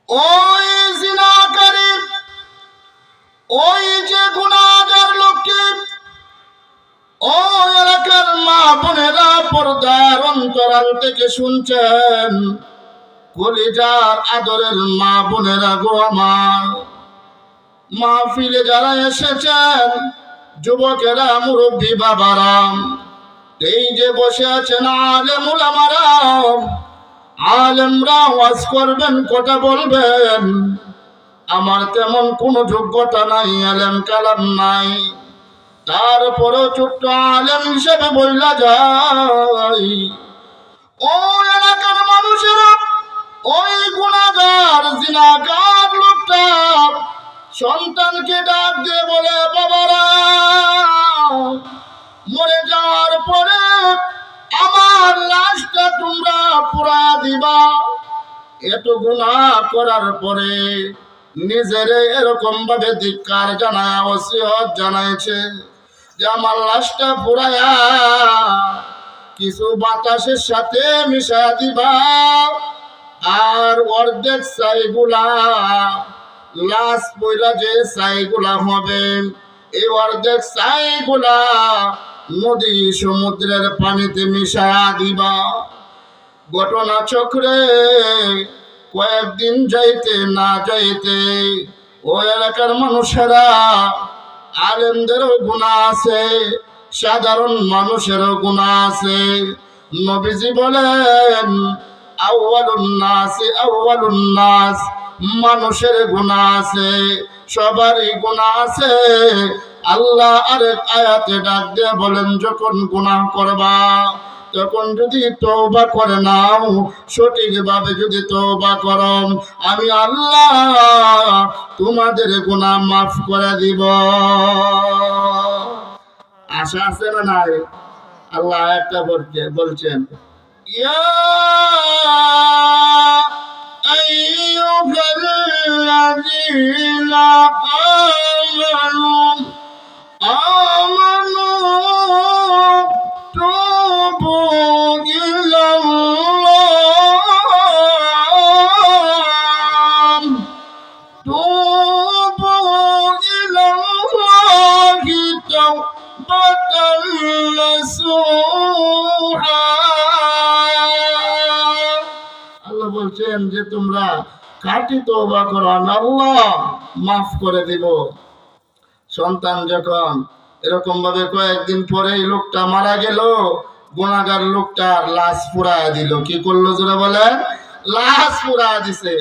ওই জিনাকারী, ওই যে গুনাহগার লোককে, ও এলাকার মা বোনেরা পর্দার অন্তরাল থেকে শুনছেন, কলিজার আদরের মা বোনেরা গো আমার, মাহফিলে যারা এসেছেন, যুবকেরা, মুরব্বী বাবারা, এই যে বসে আছেন আলেম উলামারা, আলেমরা ওয়াজ করবেন, কথা বলবেন, আমার তেমন কোনো যোগ্যতা নাই, আলেম কালাম নাই, তারপরও ছোট্ট আলেম হিসেবে বইলা যাই, ও এলাকার মানুষেরা, ওই গুনাহগার জিনাকার লোকটা সন্তানকে ডাক দিয়ে বলে, বাবারা, মরে যাওয়ার পরে আমার লাশটা তোমরা পুরা দিবা। এত গুনাহ করার পরে নিজেরে এরকম ভাবে ধিক্কার জানায়, ওসিয়ত জানাইছে যে আমার লাশটা পুরায়া কিছু বাতাসের সাথে মিশা দিবা, আর অর্ধেক ছাইগুলা, লাশ পয়লা যে ছাইগুলা হবে, এই অর্ধেক ছাইগুলা নদী সমুদ্রের পানিতে মিশায়া দিবা। ঘটনা চক্রে কয়েকদিন যাইতে না যাইতে ও এলাকার মানুষেরা, আলেমদেরও গুনাহ আছে, সাধারণ মানুষেরও গুনাহ আছে। নবীজি বলেন, আউয়ালুন নাস, মানুষের গুনাহ আছে, সবারই গুনাহ আছে। আল্লাহ আরেক আয়াতে ডাক দিয়ে বলেন, যখন গুনাহ করবা তখন যদি তওবা করে নাও, সঠিকভাবে যদি তওবা করো, আমি আল্লাহ তোমাদের গুনাহ মাফ করে দিব। আশা আছে না নাই? আল্লাহ একটা বলছেন, ইয়া আইয়ুহাল্লাযীনা আমানু তুবু ইলাল্লাহ, তুবু ইলাল্লাহি তাওবাতান নাসুহা। আল্লাহ বলছেন যে তোমরা খাঁটি তওবা করো, আমি আল্লাহ মাফ করে দিব। সন্তান যখন এরকম ভাবে কয়েকদিন পরে লোকটা মারা গেল, গুনাহগার লোকটার লাশ পুড়ায় দিল। কি করলো জোরে বলেন? লাশ পুড়ায় দিছে।